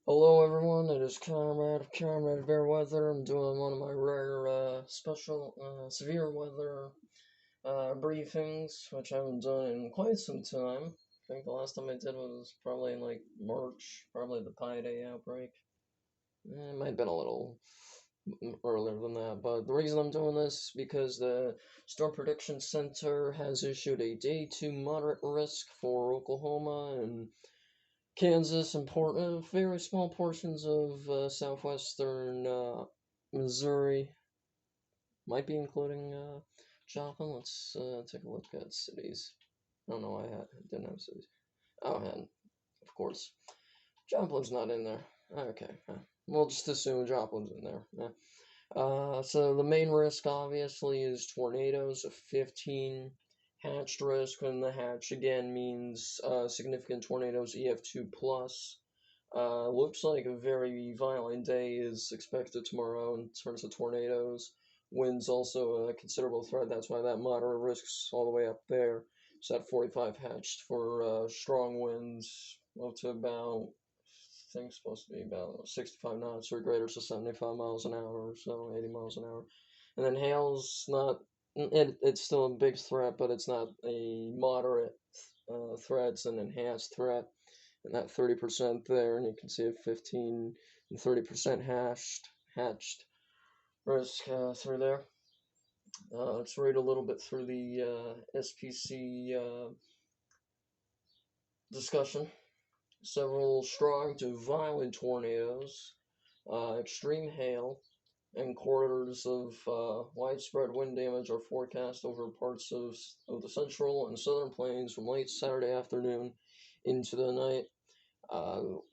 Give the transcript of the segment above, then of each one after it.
Hello everyone, it is Comrade of Comrade Bear Weather. I'm doing one of my rare special severe weather briefings, which I haven't done in quite some time. I think the last time I did was probably in like March, probably the Pi Day outbreak. It might have been a little earlier than that, but the reason I'm doing this is because the Storm Prediction Center has issued a day 2 moderate risk for Oklahoma and Kansas and very small portions of southwestern Missouri, might be including Joplin. Let's take a look at cities. I don't know why I didn't have cities. Oh, and of course, Joplin's not in there. Okay, we'll just assume Joplin's in there. So the main risk obviously is tornadoes of 15 hatched risk, and the hatch again means significant tornadoes EF2 plus. Looks like a very violent day is expected tomorrow in terms of tornadoes. Winds also a considerable threat. That's why that moderate risk's all the way up there. So that 45 hatched for strong winds up to about, I think, supposed to be about 65 knots or greater, so 75 miles an hour or so, 80 miles an hour. And then hail's not, it's still a big threat, but it's not a moderate threat, it's an enhanced threat. And that 30% there, and you can see a 15 and 30% hatched risk through there. Let's read a little bit through the SPC discussion. Several strong to violent tornadoes, extreme hail, and quarters of widespread wind damage are forecast over parts of the central and southern plains from late Saturday afternoon into the night.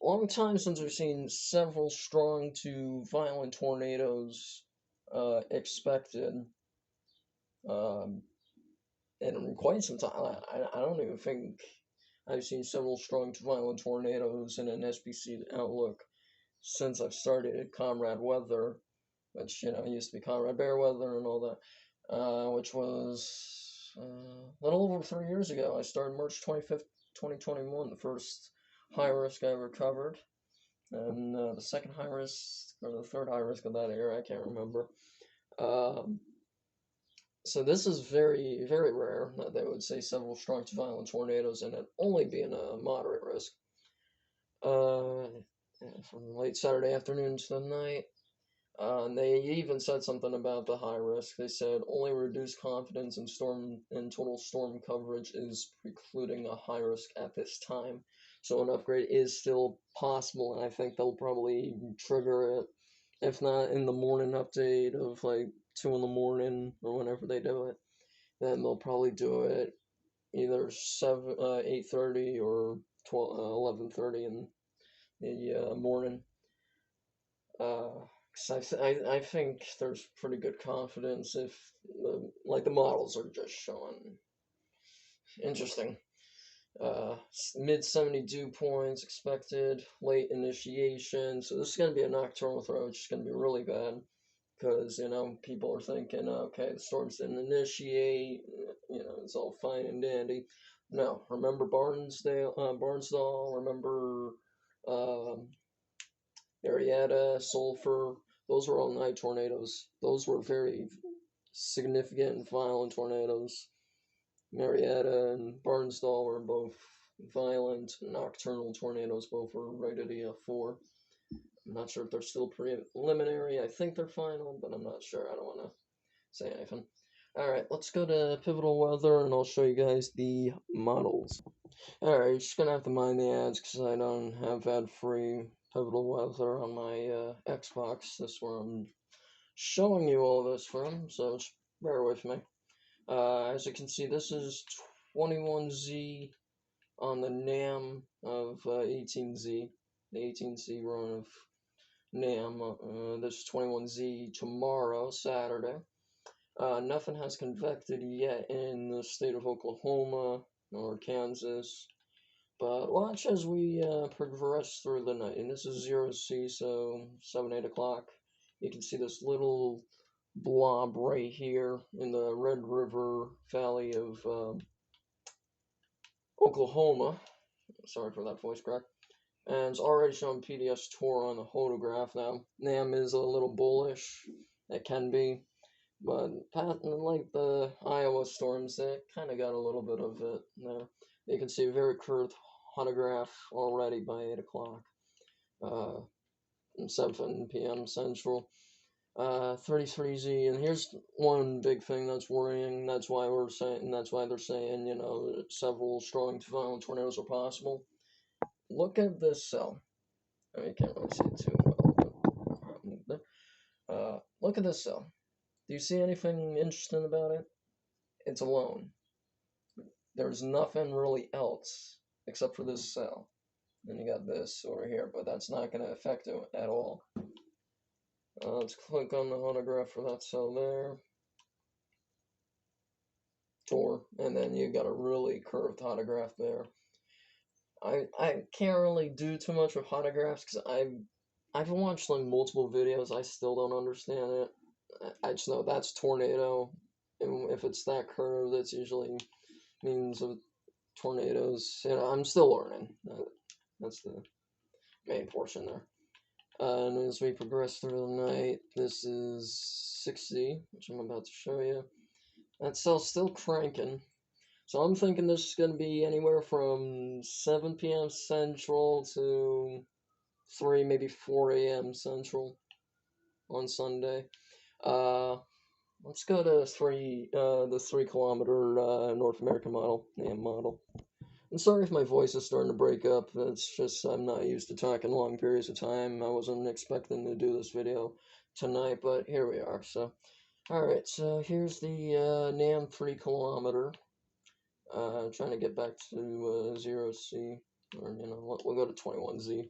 Long time since we've seen several strong to violent tornadoes expected. Um, in quite some time. I don't even think I've seen several strong to violent tornadoes in an SPC outlook since I've started at Comrade Weather, which used to be Comrade Bear Weather and all that, which was a little over 3 years ago. I started March 25th, 2021, the first high risk I ever covered, and the second high risk or the third high risk of that era, I can't remember. So this is very, very rare that they would say several strong to violent tornadoes and it only being a moderate risk. Uh, from late Saturday afternoon to the night. And they even said something about the high risk. They said only reduced confidence in storm and total storm coverage is precluding a high risk at this time. So an upgrade is still possible, and I think they'll probably trigger it, if not in the morning update of like 2 in the morning or whenever they do it. Then they'll probably do it either 8:30 or 11:30 in the morning. Cause I think there's pretty good confidence if the models are just showing interesting. Mid 70 dew points expected, late initiation. So this is gonna be a nocturnal throw, which is gonna be really bad because people are thinking, okay, the storms didn't initiate, it's all fine and dandy. No, remember Barnsdall, remember Marietta, Sulphur. Those were all night tornadoes. Those were very significant and violent tornadoes. Marietta and Barnsdall were both violent nocturnal tornadoes. Both were rated EF4. I'm not sure if they're still preliminary. I think they're final, but I'm not sure. I don't want to say anything. Alright, let's go to Pivotal Weather and I'll show you guys the models. Alright, you're just gonna have to mind the ads because I don't have ad-free Pivotal Weather on my Xbox. That's where I'm showing you all this from, so just bear with me. As you can see, this is 21Z on the NAM of 18Z, the 18Z run of NAM. This is 21Z tomorrow, Saturday. Nothing has convected yet in the state of Oklahoma or Kansas, but watch as we progress through the night. And this is 0C, so 7, 8 o'clock. You can see this little blob right here in the Red River Valley of Oklahoma. Sorry for that voice crack. and it's already showing PDS Tour on the photograph now. NAM is a little bullish, it can be, but like the Iowa storms, they kind of got a little bit of it there. You can see a very curved autograph already by 8 o'clock, 7 p.m. Central. 33Z, and here's one big thing that's worrying. That's why they're saying, several strong to violent tornadoes are possible. Look at this cell. I mean, you can't really see it too well. Look at this cell. Do you see anything interesting about it? It's alone. There's nothing really else except for this cell. Then you got this over here, but that's not going to affect it at all. Let's click on the autograph for that cell there. Tour, and then you got a really curved autograph there. I can't really do too much with autographs because I've watched like multiple videos. I still don't understand it. I just know that's tornado, and if it's that curved, that's usually means of tornadoes. I'm still learning. That's the main portion there. And as we progress through the night, this is 6Z, which I'm about to show you. That cell's still cranking. So I'm thinking this is going to be anywhere from 7 p.m. Central to 3, maybe 4 a.m. Central on Sunday. Let's go to the 3 kilometer North American model, NAM model. And sorry if my voice is starting to break up. That's just, I'm not used to talking long periods of time. I wasn't expecting to do this video tonight, but here we are. So, alright, so here's the NAM 3 kilometer. Trying to get back to 0C, or we'll go to 21Z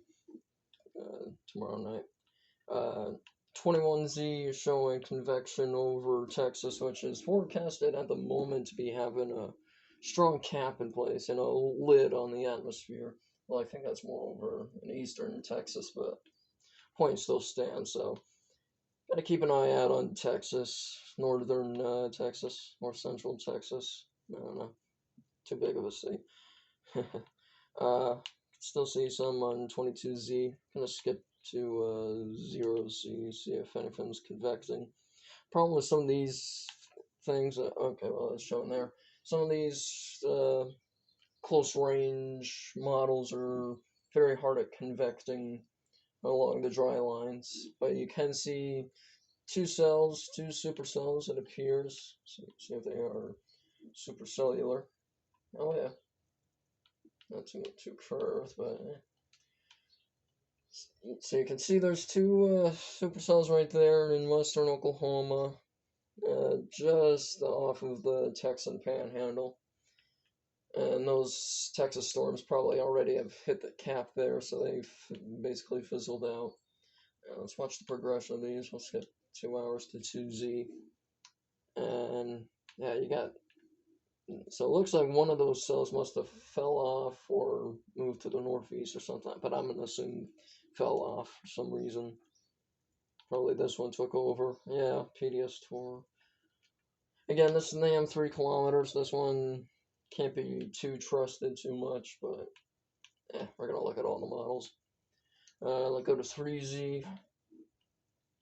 tomorrow night. 21Z is showing convection over Texas, which is forecasted at the moment to be having a strong cap in place and a lid on the atmosphere. Well, I think that's more over in eastern Texas, but point still stands. So, gotta keep an eye out on Texas, northern Texas, north central Texas. I don't know. Too big of a C. Still see some on 22Z. Gonna skip to 0Z, see if anything's convecting. Problem with some of these things, okay, well, it's shown there. Some of these close range models are very hard at convecting along the dry lines, but you can see two supercells, it appears. See if they are supercellular. Oh yeah, not too curved, but so you can see there's two supercells right there in western Oklahoma, just off of the Texan Panhandle, and those Texas storms probably already have hit the cap there, so they've basically fizzled out. Let's watch the progression of these. We'll skip 2 hours to 2Z, and yeah, you got. So it looks like one of those cells must have fell off or moved to the northeast or something, but I'm gonna assume fell off for some reason. Probably this one took over. Yeah, PDS Tour. Again, this is NAM 3 kilometers. This one can't be too trusted too much, but we're gonna look at all the models. Let's go to 3Z,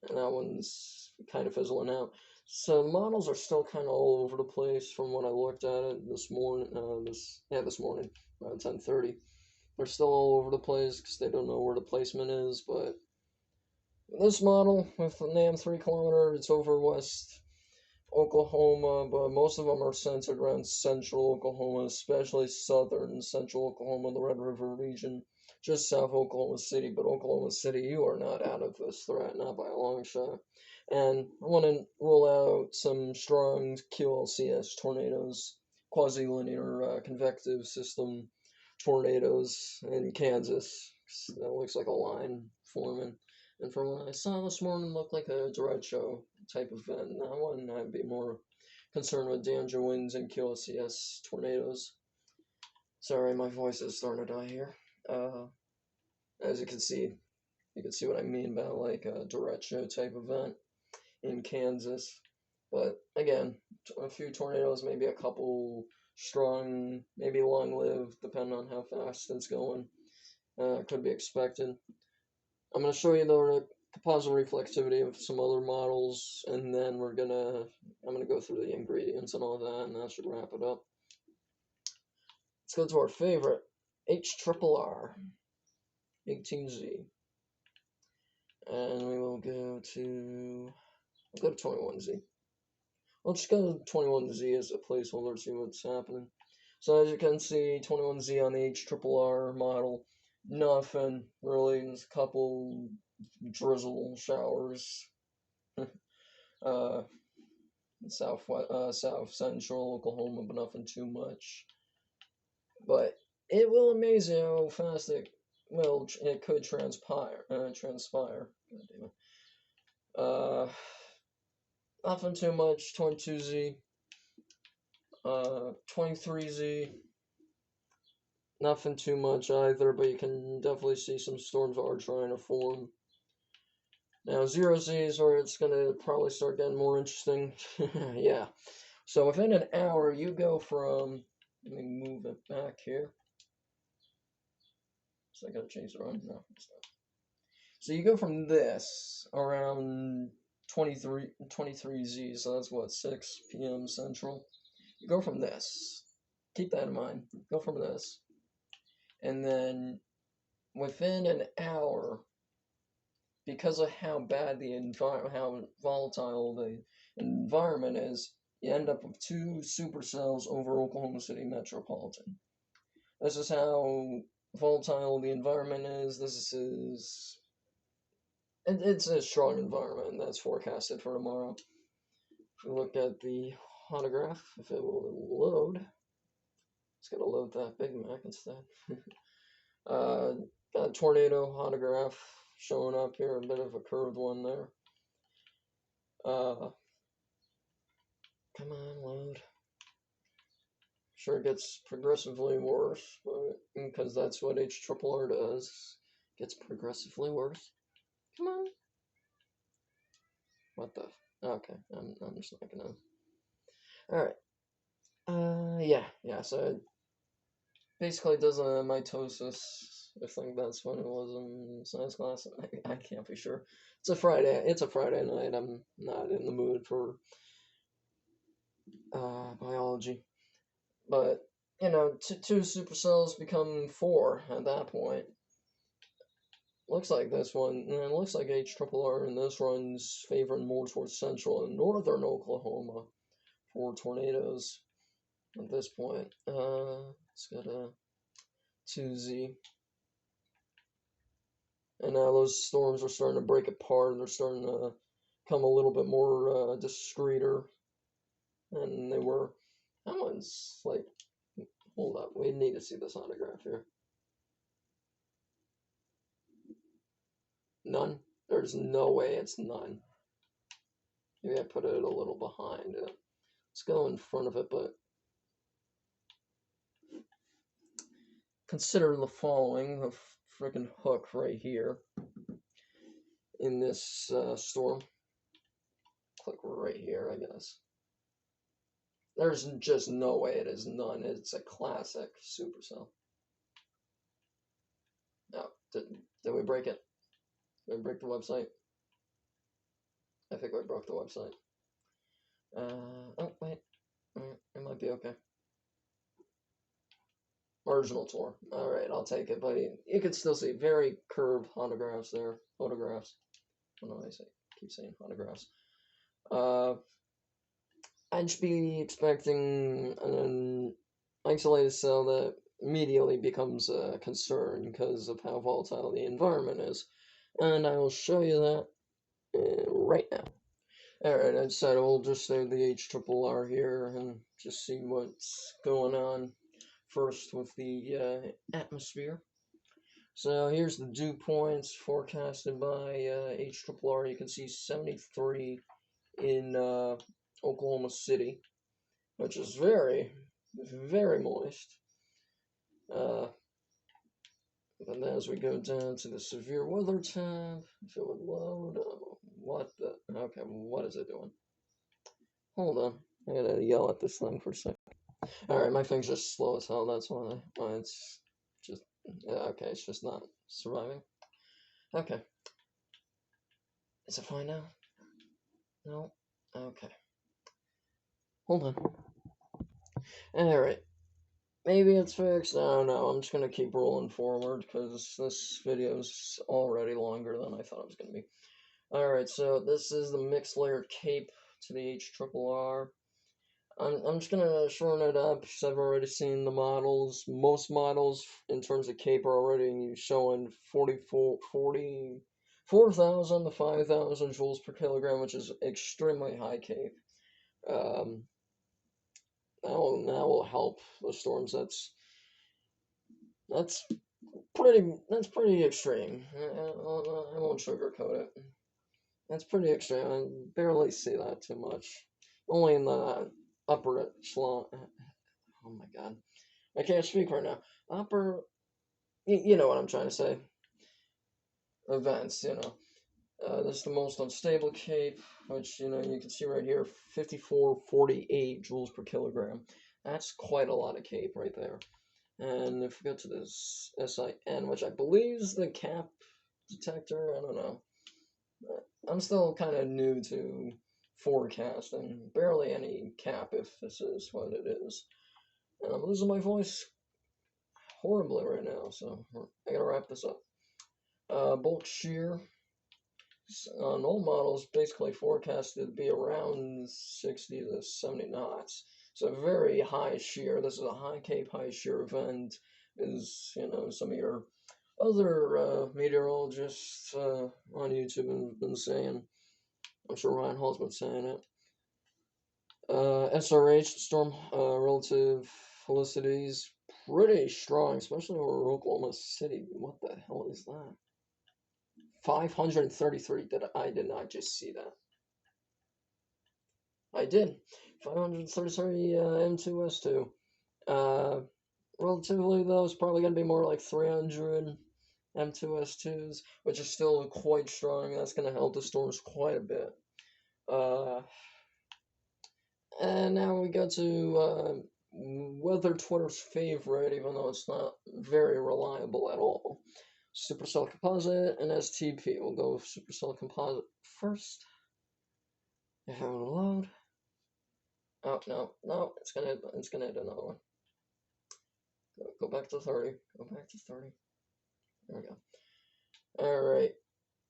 and that one's kind of fizzling out. So models are still kind of all over the place from when I looked at it this morning. This morning, 10:30. They're still all over the place because they don't know where the placement is. But this model with the NAM 3 kilometer, it's over west Oklahoma, but most of them are centered around central Oklahoma, especially southern central Oklahoma, the Red River region, just south of Oklahoma City. But Oklahoma City, you are not out of this threat, not by a long shot. And I want to roll out some strong QLCS tornadoes, quasi-linear convective system tornadoes in Kansas. That looks like a line forming. And from what I saw this morning, looked like a derecho type event. That one I'd be more concerned with danger winds and QLCS tornadoes. Sorry, my voice is starting to die here. As you can see what I mean by like a derecho type event in Kansas. But again, a few tornadoes, maybe a couple strong, maybe long-lived, depending on how fast it's going. could be expected. I'm going to show you the composite reflectivity of some other models, and then I'm gonna go through the ingredients and all that, and that should wrap it up. Let's go to our favorite, HRRR 18Z, and we will go to 21Z. I'll just go to 21Z as a placeholder to see what's happening. So as you can see, 21Z on the HRRR model, nothing really. There's a couple drizzle showers. South central Oklahoma, but nothing too much. But it will amaze you how fast it could transpire. God damn it. Nothing too much. 22Z, 23Z. Nothing too much either, but you can definitely see some storms are trying to form. Now 0Z is where it's gonna probably start getting more interesting. Yeah. So within an hour, you go from. Let me move it back here. So I gotta change the run. No, it's not. So you go from this around 23Z, so that's what, 6 p.m. Central. You go from this. Keep that in mind. Go from this. And then within an hour, because of how bad how volatile the environment is, you end up with 2 supercells over Oklahoma City metropolitan. This is how volatile the environment is. It's a strong environment that's forecasted for tomorrow. If we look at the autograph, if it will load, it's gonna load that Big Mac instead. Got a tornado autograph showing up here, a bit of a curved one there. Come on, load. Sure, it gets progressively worse, but because that's what HRRR does, gets progressively worse. Come on. What the? Okay, I'm just not gonna. All right. Yeah. So it basically does a mitosis. I think that's what it was in science class. I can't be sure. It's a Friday night. I'm not in the mood for biology. But, 2 supercells become 4 at that point. Looks like this one, and it looks like HRRR, and this runs favoring more towards central and northern Oklahoma for tornadoes at this point. It's got a 2Z. And now those storms are starting to break apart, and they're starting to come a little bit more discreeter than they were. That one's like, hold up, we need to see this autograph here. None? There's no way it's none. Maybe I put it a little behind it. Let's go in front of it, but consider the following, the freaking hook right here in this storm. Click right here, I guess. There's just no way it is none. It's a classic supercell. No, did we break it? Did we break the website? I think we broke the website. Oh, wait. It might be okay. Marginal tour. Alright, I'll take it, but you can still see very curved autographs there. Photographs. I don't know why keep saying autographs. I'd just be expecting an isolated cell that immediately becomes a concern because of how volatile the environment is. And I will show you that right now. Alright, I decided we'll just save the HRRR here and just see what's going on first with the atmosphere. So here's the dew points forecasted by HRRR. You can see 73 in Oklahoma City, which is very, very moist. And as we go down to the severe weather tab, if it would load, okay, what is it doing? Hold on, I gotta yell at this thing for a second. Alright, my thing's just slow as hell, that's why it's just Okay, it's just not surviving. Okay. Is it fine now? No? Okay. Hold on. Alright. Maybe it's fixed. I don't know. I'm just gonna keep rolling forward because this video's already longer than I thought it was gonna be. Alright, so this is the mixed layered cape to the HRRR. I'm just gonna shorten it up because I've already seen the models. Most models in terms of cape are already showing 4,000 to 5,000 joules per kilogram, which is extremely high cape. Um, that will help the storms. That's pretty extreme. I won't sugarcoat it. That's pretty extreme. I barely see that too much. Only in the upper echelon. Oh my god. I can't speak right now. Upper. You know what I'm trying to say. Events, you know. This is the most unstable cape, which, you know, you can see right here 5448 joules per kilogram. That's quite a lot of cape right there. And if we go to this SIN, which I believe is the cap detector, I don't know. I'm still kind of new to forecasting. Barely any cap if this is what it is. And I'm losing my voice horribly right now, so I gotta wrap this up. Bulk shear on old models basically forecasted to be around 60 to 70 knots. So very high shear. This is a high cape, high shear event. Is, you know, some of your other meteorologists on YouTube have been saying. I'm sure Ryan Hall's been saying it. SRH, storm relative felicities, pretty strong, especially over Oklahoma City. What the hell is that? 533. I did not just see that. I did. 533 M2S2. Relatively, though, it's probably going to be more like 300 M2S2s, which is still quite strong. That's going to help the storms quite a bit. And now we go to weather Twitter's favorite, even though it's not very reliable at all. Supercell Composite and STP. We'll go with Supercell Composite first. If it will load. Oh no, it's gonna hit another one. Go back to 30. Go back to 30. There we go. Alright.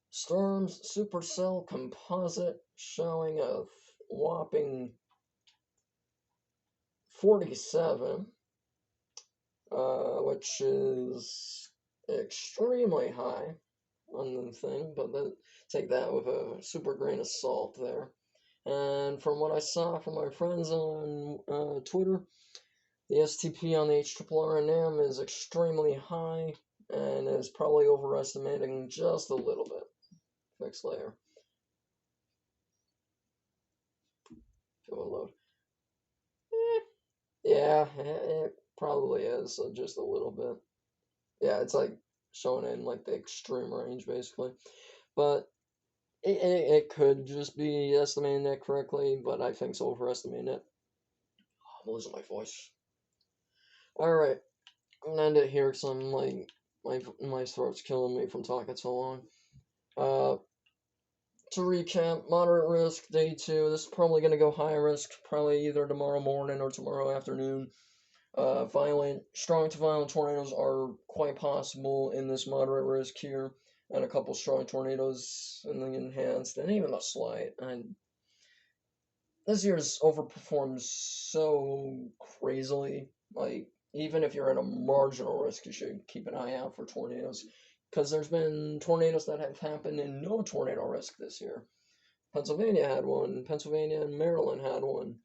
Storms Supercell Composite showing a whopping 47, which is extremely high on the thing, but then take that with a super grain of salt there. And from what I saw from my friends on Twitter, the STP on the HRRNM is extremely high and is probably overestimating just a little bit. Fixed layer. It will load. Yeah, it probably is, so just a little bit. Yeah, it's like showing in like the extreme range basically. But it could just be estimating that correctly, but I think it's overestimating it. I'm losing my voice. Alright, I'm gonna end it here because I'm like, my throat's killing me from talking so long. To recap, moderate risk, day 2. This is probably going to go high risk, probably either tomorrow morning or tomorrow afternoon. Strong to violent tornadoes are quite possible in this moderate risk here, and a couple strong tornadoes in the enhanced, and even a slight. And this year's overperformed so crazily. Like, even if you're at a marginal risk, you should keep an eye out for tornadoes, because there's been tornadoes that have happened in no tornado risk this year. Pennsylvania had one, Pennsylvania and Maryland had one,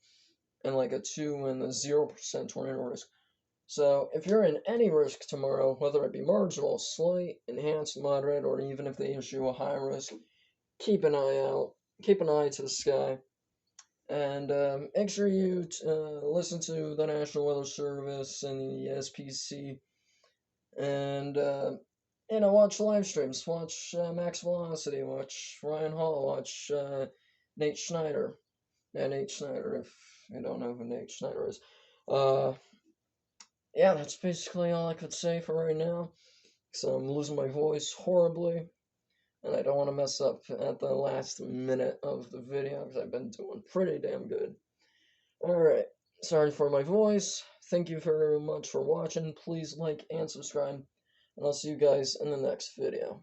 and like a 2 and a 0% tornado risk. So if you're in any risk tomorrow, whether it be marginal, slight, enhanced, moderate, or even if they issue a high risk, keep an eye out, keep an eye to the sky, and make sure you listen to the National Weather Service and the SPC, and you know, watch live streams, watch Max Velocity, watch Ryan Hall, watch Nate Schneider. Yeah, Nate Schneider, if you don't know who Nate Schneider is. Yeah, that's basically all I could say for right now. because I'm losing my voice horribly, and I don't want to mess up at the last minute of the video, because I've been doing pretty damn good. Alright, sorry for my voice. Thank you very much for watching. Please like and subscribe, and I'll see you guys in the next video.